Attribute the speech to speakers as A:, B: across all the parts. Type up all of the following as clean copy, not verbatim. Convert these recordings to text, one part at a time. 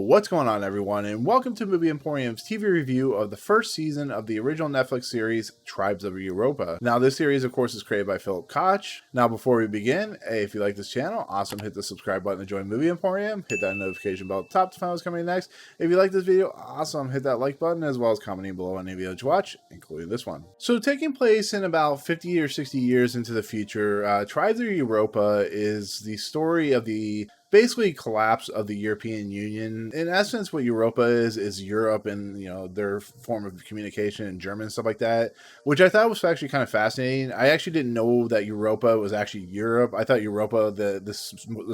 A: What's going on, everyone, and welcome to Movie Emporium's TV review of the first season of the original Netflix series, Tribes of Europa. Now, this series, of course, is created by Koch. Now, before we begin, hey, if you like this channel, awesome, hit the subscribe button to join Movie Emporium, hit that notification bell at the top to find what's coming next. If you like this video, awesome, hit that like button, as well as commenting below any video to watch, including this one. So, taking place in about 50 or 60 years into the future, Tribes of Europa is the story of the basically collapse of the European Union. In essence, what Europa is Europe and, their form of communication in German and stuff like that, which I thought was actually kind of fascinating. I actually didn't know that Europa was actually Europe. I thought Europa, the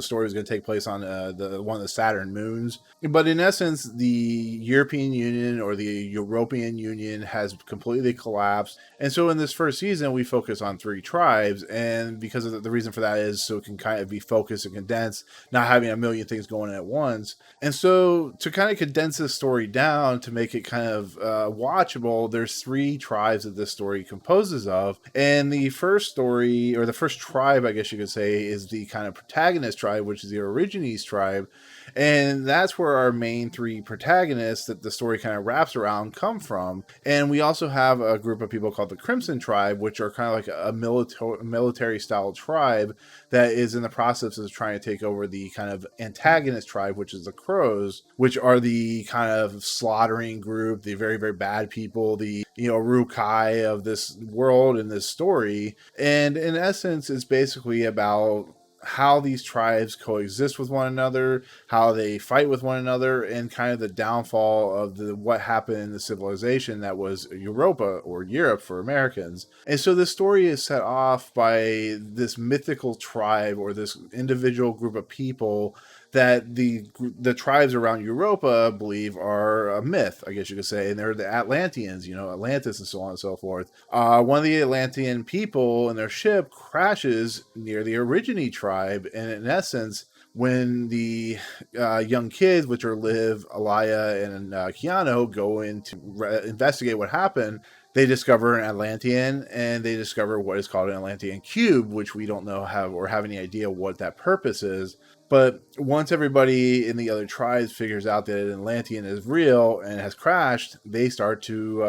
A: story was going to take place on one of the Saturn moons. But in essence, the European Union or the European Union has completely collapsed. And so in this first season, we focus on 3 tribes. And because of the reason for that is so it can kind of be focused and condensed, not having a million things going at once. And so to kind of condense this story down to make it kind of watchable, there's 3 tribes that this story composes of. And the first story, or the first tribe, I guess you could say, is the kind of protagonist tribe, which is the Origines tribe. And that's where our main 3 protagonists that the story kind of wraps around come from. And we also have a group of people called the Crimson tribe, which are kind of like a military style tribe that is in the process of trying to take over the kind of antagonist tribe, which is the Crows, which are the kind of slaughtering group, the very, very bad people, the, Rukai of this world in this story. And in essence, it's basically about how these tribes coexist with one another, how they fight with one another, and kind of the downfall of what happened in the civilization that was Europa, or Europe for Americans. And so this story is set off by this mythical tribe, or this individual group of people that the tribes around Europa believe are a myth, I guess you could say, and they're the Atlanteans, Atlantis and so on and so forth. One of the Atlantean people in their ship crashes near the Origine tribe, and in essence, when the young kids, which are Liv, Alaya, and Keanu, go in to investigate what happened, they discover an Atlantean, and they discover what is called an Atlantean cube, which we don't know have any idea what that purpose is. But once everybody in the other tribes figures out that an Atlantean is real and has crashed, they start to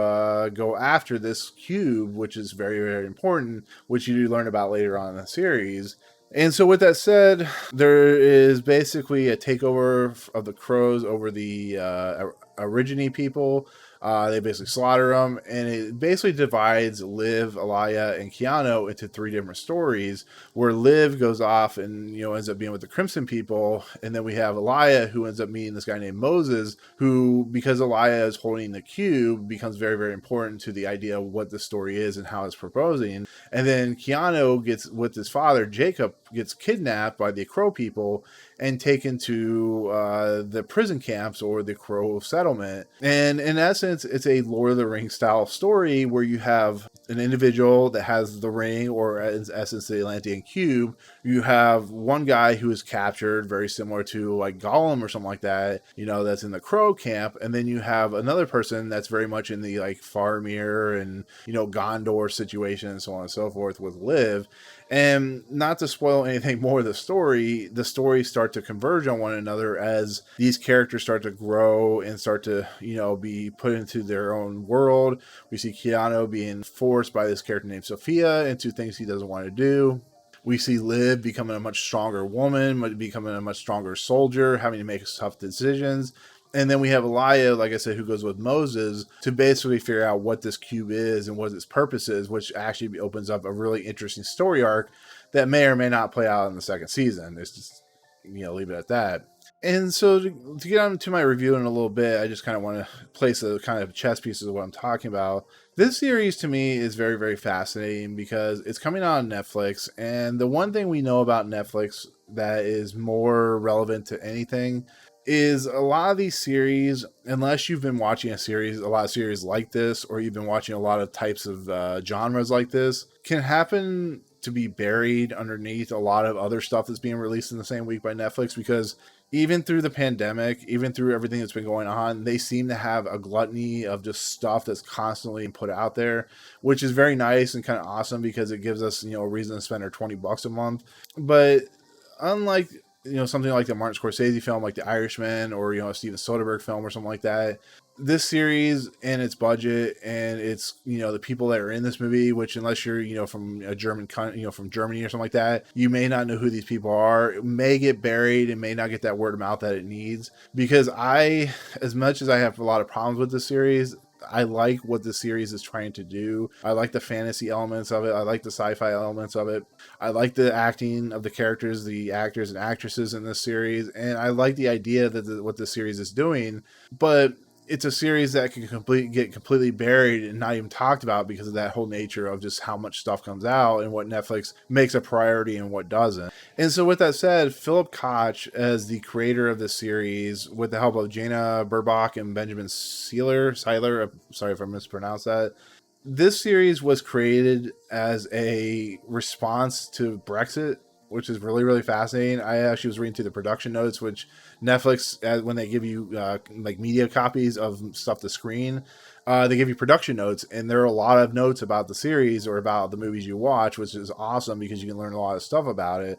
A: go after this cube, which is very, very important, which you do learn about later on in the series. And so with that said, there is basically a takeover of the Crows over the Origine people. They basically slaughter them, and it basically divides Liv, Alaya, and Keanu into 3 different stories, where Liv goes off and ends up being with the Crimson people, and then we have Alaya, who ends up meeting this guy named Moses, who, because Alaya is holding the cube, becomes very, very important to the idea of what the story is and how it's proposing. And then Keanu gets, with his father Jacob, gets kidnapped by the Crow people and taken to the prison camps, or the Crow settlement. And in essence, it's a Lord of the Rings style story where you have an individual that has the ring, or in essence the Atlantean cube. You have one guy who is captured, very similar to like Gollum or something like that, that's in the Crow camp. And then you have another person that's very much in the like Faramir and Gondor situation and so on and so forth with Liv. And not to spoil anything more of the stories start to converge on one another as these characters start to grow and start to, be put into their own world. We see Keanu being forced by this character named Sophia into things he doesn't want to do. We see Liv becoming a much stronger woman, becoming a much stronger soldier, having to make tough decisions. And then we have Alaya, like I said, who goes with Moses to basically figure out what this cube is and what its purpose is, which actually opens up a really interesting story arc that may or may not play out in the second season. It's just, leave it at that. And so to get on to my review in a little bit, I just kind of want to place a kind of chess pieces of what I'm talking about. This series to me is very, very fascinating because it's coming out on Netflix. And the one thing we know about Netflix that is more relevant to anything is a lot of these series, unless you've been watching a lot of series like this, or you've been watching a lot of types of genres like this, can happen to be buried underneath a lot of other stuff that's being released in the same week by Netflix, because even through the pandemic, even through everything that's been going on, they seem to have a gluttony of just stuff that's constantly put out there, which is very nice and kind of awesome because it gives us, a reason to spend our $20 a month. But unlike something like the Martin Scorsese film, like The Irishman, or, a Steven Soderbergh film or something like that. This series and its budget and its, the people that are in this movie, which unless you're, from a German, from Germany or something like that, you may not know who these people are. It may get buried and may not get that word of mouth that it needs. Because as much as I have a lot of problems with this series, I like what the series is trying to do. I like the fantasy elements of it. I like the sci-fi elements of it. I like the acting of the characters, the actors and actresses in this series. And I like the idea that what the series is doing. But it's a series that can get completely buried and not even talked about because of that whole nature of just how much stuff comes out and what Netflix makes a priority and what doesn't. And so with that said, Philip Koch, as the creator of the series, with the help of Jana Burbach and Benjamin Seiler, sorry if I mispronounced that, this series was created as a response to Brexit, which is really, really fascinating. I actually was reading through the production notes, which Netflix, when they give you like media copies of stuff to screen, they give you production notes, and there are a lot of notes about the series or about the movies you watch, which is awesome because you can learn a lot of stuff about it.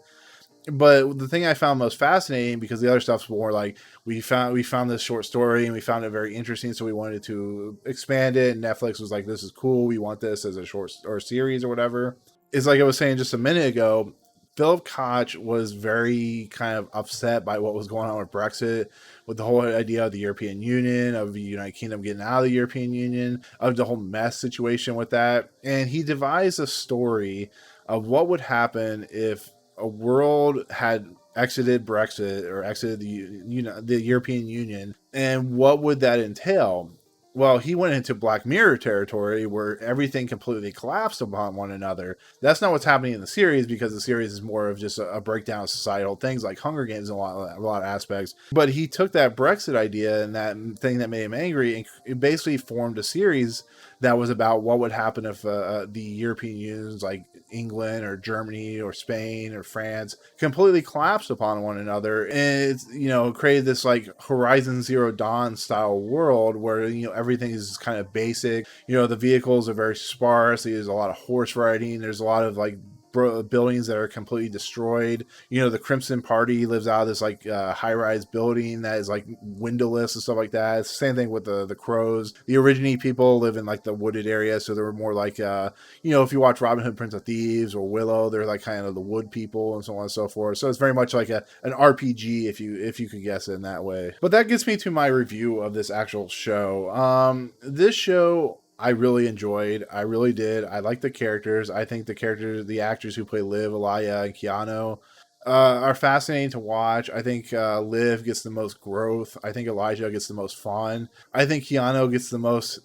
A: But the thing I found most fascinating, because the other stuff's more like we found this short story and we found it very interesting, so we wanted to expand it. And Netflix was like, "This is cool. We want this as a short or series or whatever." It's like I was saying just a minute ago. Philip Koch was very kind of upset by what was going on with Brexit, with the whole idea of the European Union, of the United Kingdom getting out of the European Union, of the whole mess situation with that. And he devised a story of what would happen if a world had exited Brexit or exited the European Union, and what would that entail? Well, he went into Black Mirror territory where everything completely collapsed upon one another. That's not what's happening in the series, because the series is more of just a breakdown of societal things like Hunger Games in a lot of aspects. But he took that Brexit idea and that thing that made him angry and basically formed a series that was about what would happen if the European unions like England or Germany or Spain or France completely collapsed upon one another. And it's, created this like Horizon Zero Dawn style world where, everything is kind of basic. The vehicles are very sparse. There's a lot of horse riding. There's a lot of like buildings that are completely destroyed. The Crimson Party lives out of this like high-rise building that is like windowless and stuff like that. It's the same thing with the crows. The Origine people live in like the wooded area, so they're more like if you watch Robin Hood, Prince of Thieves, or Willow, they're like kind of the wood people and so on and so forth. So it's very much like an RPG, if you could guess it in that way. But that gets me to my review of this actual show. This show I really enjoyed. I really did. I like the characters. I think the actors who play Liv, Elia, and Keanu are fascinating to watch. I think Liv gets the most growth. I think Elijah gets the most fun. I think Keanu gets the most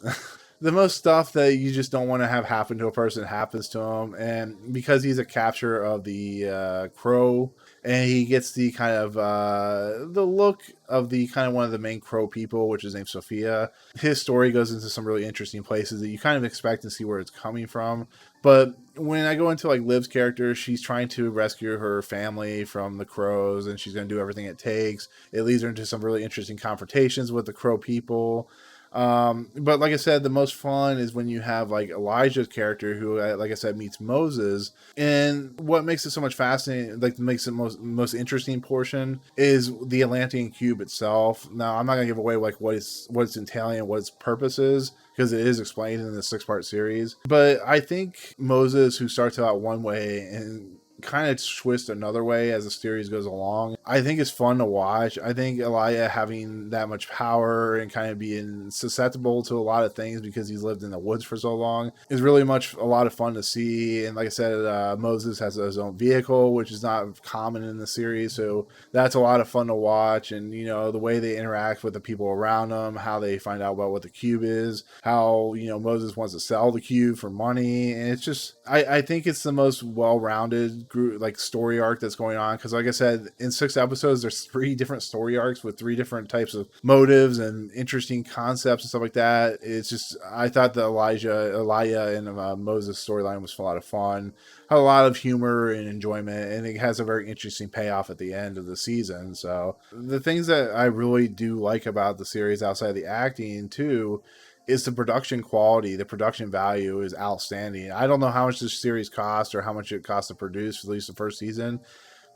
A: the most stuff that you just don't want to have happen to a person happens to him. And because he's a capture of the Crow, and he gets the kind of the look of the kind of one of the main Crow people, which is named Sophia. His story goes into some really interesting places that you kind of expect to see where it's coming from. But when I go into like Liv's character, she's trying to rescue her family from the Crows, and she's going to do everything it takes. It leads her into some really interesting confrontations with the Crow people. But like I said, the most fun is when you have like Elijah's character, who, like I said, meets Moses. And what makes it so much fascinating, like makes it most interesting portion, is the Atlantean cube itself. Now, I'm not gonna give away like what it's entailing and what its purpose is, because it is explained in the 6-part series. But I think Moses, who starts out one way and kind of twist another way as the series goes along, I think it's fun to watch. I think Elia having that much power and kind of being susceptible to a lot of things because he's lived in the woods for so long is really much a lot of fun to see. And like I said, Moses has his own vehicle, which is not common in the series, so that's a lot of fun to watch. And the way they interact with the people around them, how they find out about what the cube is, how Moses wants to sell the cube for money. And it's just I think it's the most well-rounded group, like story arc that's going on, because like I said, in 6 episodes there's 3 different story arcs with 3 different types of motives and interesting concepts and stuff like that. It's just, I thought the Elia and Moses storyline was a lot of fun, had a lot of humor and enjoyment, and it has a very interesting payoff at the end of the season. So the things that I really do like about the series outside of the acting too is the production quality. The production value is outstanding. I don't know how much this series cost or how much it cost to produce, at least the first season,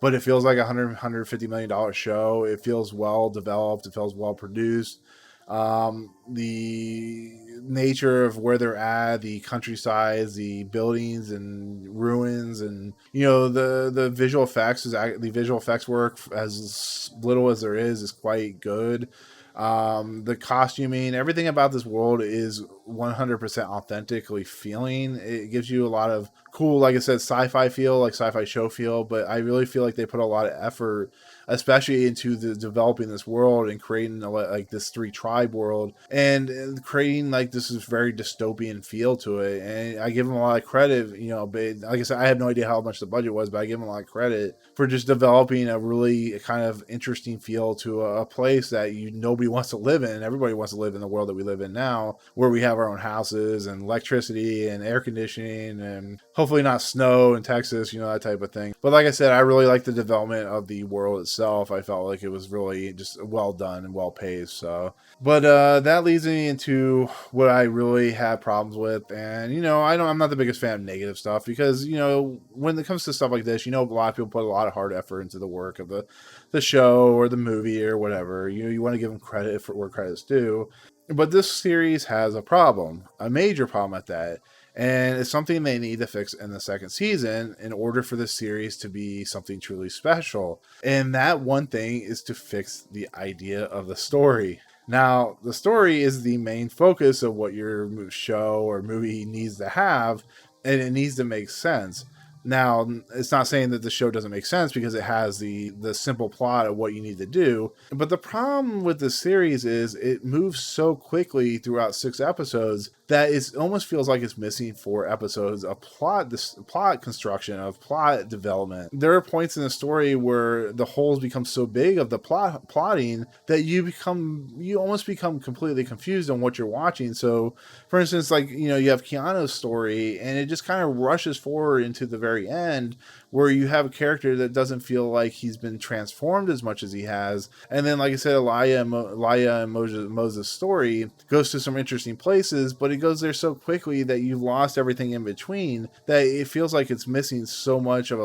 A: but it feels like $150 million show. It feels well developed. It feels well produced. The nature of where they're at, the countryside, the buildings and ruins, and the visual effects the visual effects work, as little as there is quite good. The costuming, everything about this world is 100% authentically feeling. It gives you a lot of cool, like I said, sci-fi feel, like sci-fi show feel, but I really feel like they put a lot of effort, especially into the developing this world and creating like this three tribe world, and creating like this is very dystopian feel to it. And I give them a lot of credit, but like I said, I have no idea how much the budget was, but I give them a lot of credit for just developing a really kind of interesting feel to a place that nobody wants to live in. Everybody wants to live in the world that we live in now, where we have our own houses and electricity and air conditioning and hopefully not snow in Texas, that type of thing. But like I said, I really like the development of the world itself. I felt like it was really just well done and well paced. So, but that leads me into what I really have problems with. And I'm not the biggest fan of negative stuff, because when it comes to stuff like this, a lot of people put a lot of hard effort into the work of the show or the movie or whatever. You want to give them credit for where credit's due. But this series has a problem, a major problem at that. And it's something they need to fix in the second season in order for the series to be something truly special. And that one thing is to fix the idea of the story. Now, the story is the main focus of what your show or movie needs to have, and it needs to make sense. Now, it's not saying that the show doesn't make sense, because it has the simple plot of what you need to do. But the problem with the series is it moves so quickly throughout 6 episodes that it almost feels like it's missing 4 episodes of plot construction, of plot development. There are points in the story where the holes become so big of the plotting that you almost become completely confused on what you're watching. So, for instance, like, you have Keanu's story, and it just kind of rushes forward into the very end, where you have a character that doesn't feel like he's been transformed as much as he has. And then, like I said, Elia and Moses' story goes to some interesting places, but it goes there so quickly that you've lost everything in between, that it feels like it's missing so much of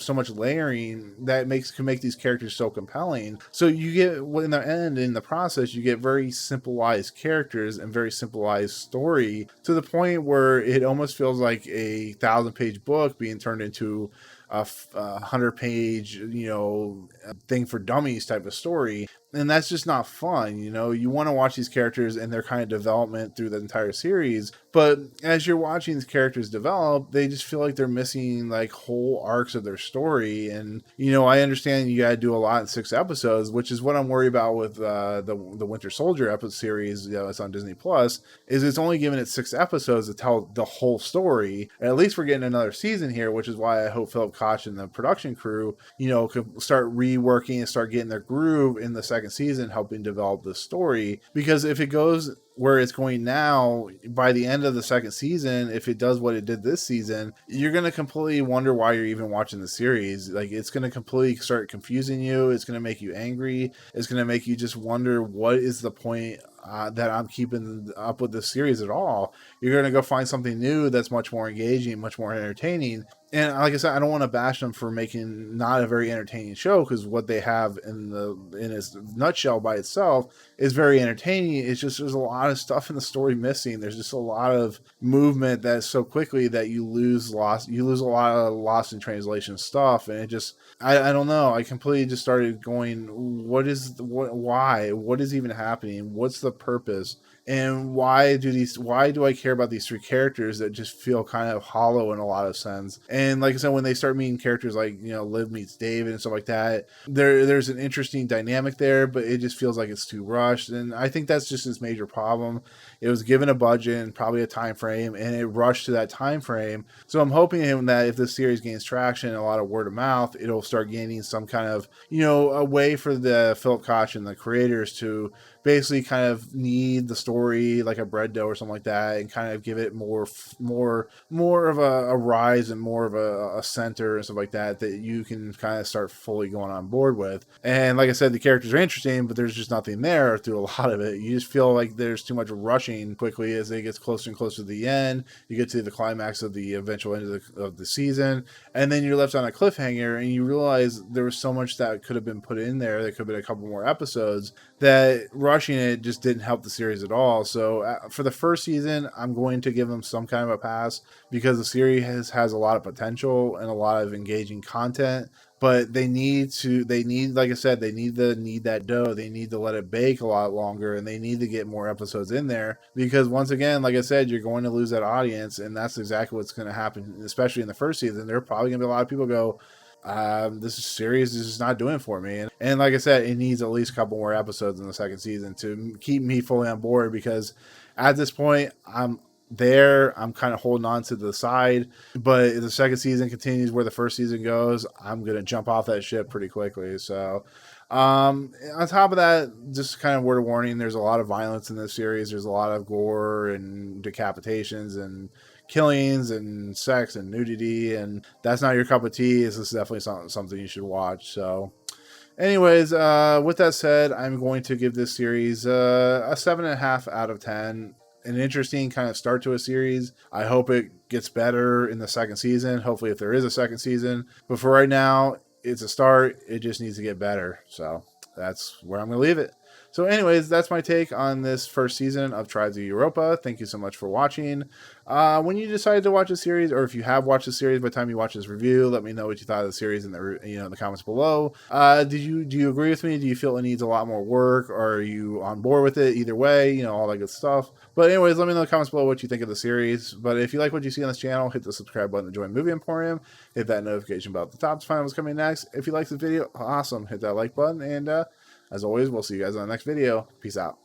A: so much layering that can make these characters so compelling. So you get, in the end, in the process, you get very simplified characters and very simplified story, to the point where it almost feels like a 1,000-page book being turned into a 100-page, thing for dummies type of story. And that's just not fun. You want to watch these characters and their kind of development through the entire series, but as you're watching these characters develop, they just feel like they're missing like whole arcs of their story. And I understand you gotta do a lot in 6 episodes, which is what I'm worried about with the Winter Soldier episode series. It's on Disney Plus. Is it's only given it 6 episodes to tell the whole story. And at least we're getting another season here, which is why I hope Philip Koch and the production crew, could start reworking and start getting their groove in the second season, helping develop the story. Because if it goes where it's going now, by the end of the second season, if it does what it did this season, you're going to completely wonder why you're even watching the series. Like, it's going to completely start confusing you. It's going to make you angry. It's going to make you just wonder, what is the point that I'm keeping up with this series at all? You're going to go find something new that's much more engaging, much more entertaining. And like I said, I don't want to bash them for making not a very entertaining show, because what they have in its nutshell by itself is very entertaining. It's just, there's a lot of stuff in the story missing. There's just a lot of movement that's so quickly that you lose a lot of lost in translation stuff. And it just, I don't know. I completely just started going, why? What is even happening? What's the purpose? And why do I care about these 3 characters that just feel kind of hollow in a lot of sense? And like I said, when they start meeting characters like, Liv meets David and stuff like that, there's an interesting dynamic there, but it just feels like it's too rushed. And I think that's just its major problem. It was given a budget and probably a time frame, and it rushed to that time frame. So I'm hoping that if this series gains traction and a lot of word of mouth, it'll start gaining some kind of, a way for the Philip Koch and the creators to basically kind of knead the story like a bread dough or something like that, and kind of give it more of a rise and more of a center and stuff like that you can kind of start fully going on board with. And like I said, the characters are interesting, but there's just nothing there through a lot of it. You just feel like there's too much rushing quickly as it gets closer and closer to the end. You get to the climax of the eventual end of the season, and then you're left on a cliffhanger, and you realize there was so much that could have been put in there. There could have been a couple more episodes, that rushing it just didn't help the series at all. So for the first season, I'm going to give them some kind of a pass, because the series has a lot of potential and a lot of engaging content. But they need, like I said, they need to knead that dough. They need to let it bake a lot longer, and they need to get more episodes in there, because once again, like I said, you're going to lose that audience, and that's exactly what's going to happen, especially in the first season. There are probably going to be a lot of people go, this series is just not doing for me. And like I said, it needs at least a couple more episodes in the second season to keep me fully on board, because at this point, I'm kind of holding on to the side. But if the second season continues where the first season goes, I'm going to jump off that ship pretty quickly. So on top of that, just kind of word of warning, there's a lot of violence in this series. There's a lot of gore and decapitations and killings and sex and nudity, and that's not your cup of tea. This is definitely something you should watch. So anyways, with that said, I'm going to give this series a 7.5 out of 10. An interesting kind of start to a series. I hope it gets better in the second season. Hopefully, if there is a second season. But for right now, it's a start. It just needs to get better. So that's where I'm going to leave it. So anyways, that's my take on this first season of Tribes of Europa. Thank you so much for watching. When you decided to watch a series, or if you have watched the series by the time you watch this review, let me know what you thought of the series in the comments below. Do you agree with me? Do you feel it needs a lot more work, or are you on board with it? Either way, all that good stuff. But anyways, let me know in the comments below what you think of the series. But if you like what you see on this channel, hit the subscribe button to join Movie Emporium. Hit that notification bell at the top to find out what's coming next. If you like this video, awesome. Hit that like button. And as always, we'll see you guys on the next video. Peace out.